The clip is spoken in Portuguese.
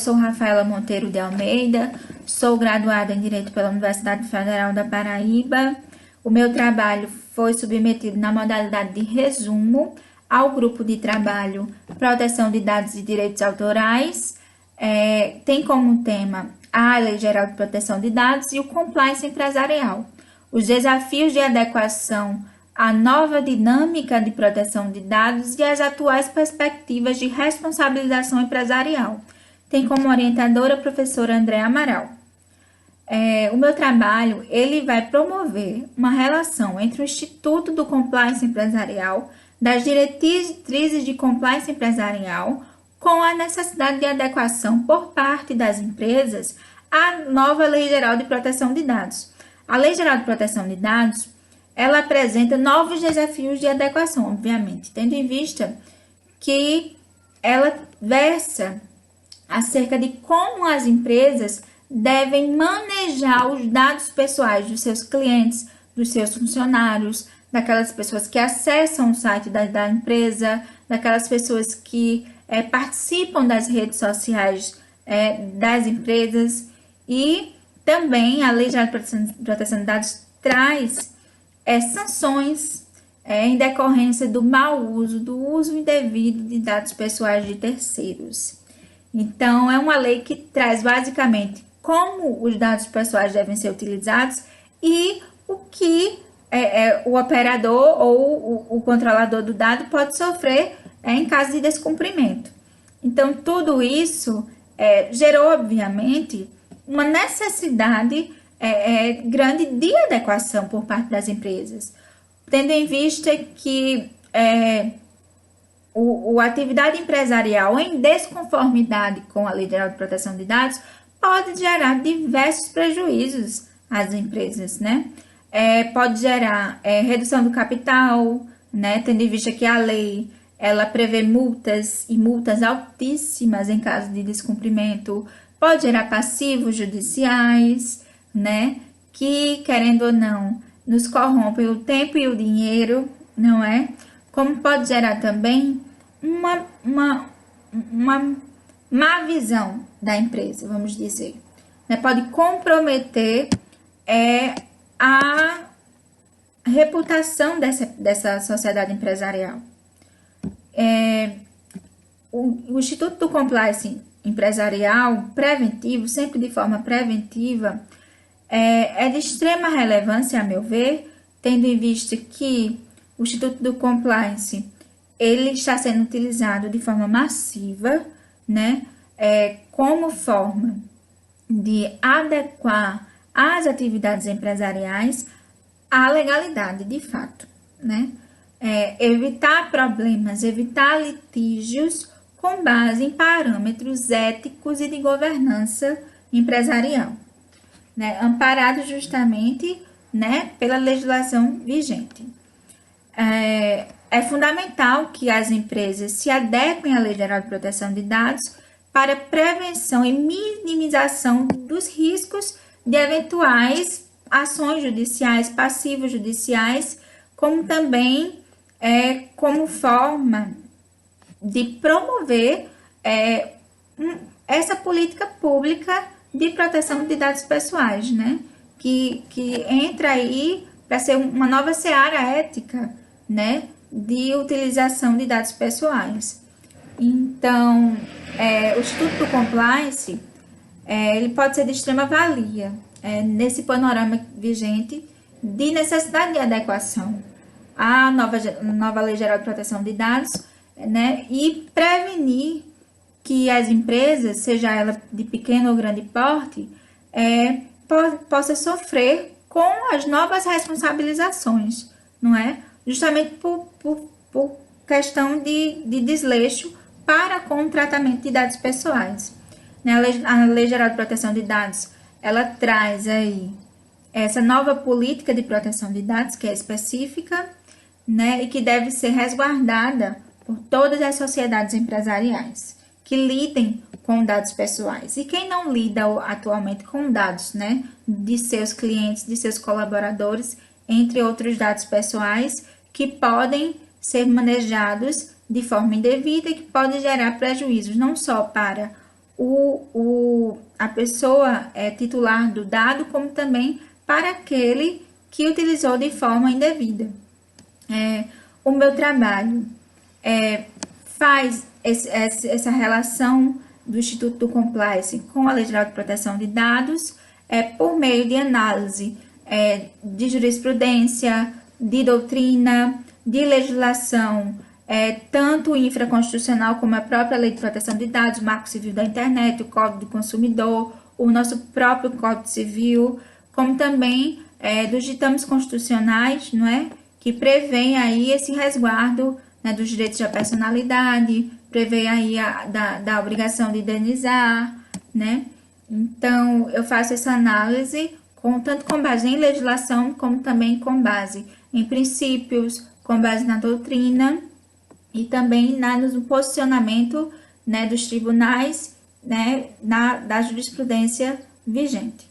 sou Rafaela Monteiro de Almeida, sou graduada em Direito pela Universidade Federal da Paraíba. O meu trabalho foi submetido na modalidade de resumo ao grupo de trabalho Proteção de Dados e Direitos Autorais. Tem como tema a Lei Geral de Proteção de Dados e o Compliance Empresarial. Os desafios de adequação à nova dinâmica de proteção de dados e as atuais perspectivas de responsabilização empresarial. Tem como orientadora a professora Andréa Amaral. O meu trabalho ele vai promover uma relação entre o Instituto do Compliance Empresarial, das diretrizes de compliance empresarial, com a necessidade de adequação por parte das empresas à nova Lei Geral de Proteção de Dados. A Lei Geral de Proteção de Dados, ela apresenta novos desafios de adequação, obviamente, tendo em vista que ela versa acerca de como as empresas devem manejar os dados pessoais dos seus clientes, dos seus funcionários, daquelas pessoas que acessam o site da empresa, daquelas pessoas que participam das redes sociais das empresas. E também a Lei Geral de Proteção de Dados traz sanções em decorrência do mau uso, do uso indevido de dados pessoais de terceiros. Então, é uma lei que traz basicamente como os dados pessoais devem ser utilizados e o que o operador ou o controlador do dado pode sofrer em caso de descumprimento. Então, tudo isso gerou, obviamente, uma necessidade grande de adequação por parte das empresas, tendo em vista que a atividade empresarial em desconformidade com a Lei Geral de Proteção de Dados pode gerar diversos prejuízos às empresas, né? Pode gerar redução do capital, né? Tendo em vista que a lei ela prevê multas e multas altíssimas em caso de descumprimento, pode gerar passivos judiciais, né? Que, querendo ou não, nos corrompem o tempo e o dinheiro, não é? Como pode gerar também uma má visão da empresa, vamos dizer. Né? Pode comprometer a reputação dessa sociedade empresarial. O Instituto do Compliance Empresarial preventivo, sempre de forma preventiva, é de extrema relevância, a meu ver, tendo em vista que o Instituto do Compliance ele está sendo utilizado de forma massiva, né, como forma de adequar as atividades empresariais à legalidade de fato, né? Evitar problemas, evitar litígios com base em parâmetros éticos e de governança empresarial, né? Amparado justamente, né, pela legislação vigente. É fundamental que as empresas se adequem à Lei Geral de Proteção de Dados para prevenção e minimização dos riscos de eventuais ações judiciais, passivos judiciais, como também como forma de promover essa política pública de proteção de dados pessoais, né? Que entra aí para ser uma nova seara ética, né? De utilização de dados pessoais. Então, o Instituto do Compliance, ele pode ser de extrema valia nesse panorama vigente de necessidade de adequação à nova Lei Geral de Proteção de Dados, né? E prevenir que as empresas, seja ela de pequeno ou grande porte, possa sofrer com as novas responsabilizações, não é? Justamente por questão de desleixo para com o tratamento de dados pessoais. Né? A Lei Geral de Proteção de Dados, ela traz aí essa nova política de proteção de dados, que é específica, né? E que deve ser resguardada por todas as sociedades empresariais que lidem com dados pessoais. E quem não lida atualmente com dados, né? De seus clientes, de seus colaboradores, entre outros dados pessoais, que podem ser manejados de forma indevida e que podem gerar prejuízos não só para a pessoa titular do dado, como também para aquele que utilizou de forma indevida. O meu trabalho faz essa relação do Instituto do Compliance com a Lei Geral de Proteção de Dados por meio de análise de jurisprudência, de doutrina, de legislação, tanto infraconstitucional como a própria Lei de Proteção de Dados, o Marco Civil da Internet, o Código do Consumidor, o nosso próprio Código Civil, como também dos ditames constitucionais, não é? Que prevêem aí esse resguardo, né, dos direitos da personalidade, prevê aí da obrigação de indenizar, né? Então, eu faço essa análise tanto com base em legislação, como também com base em princípios, com base na doutrina e também no posicionamento, né, dos tribunais, né, da jurisprudência vigente.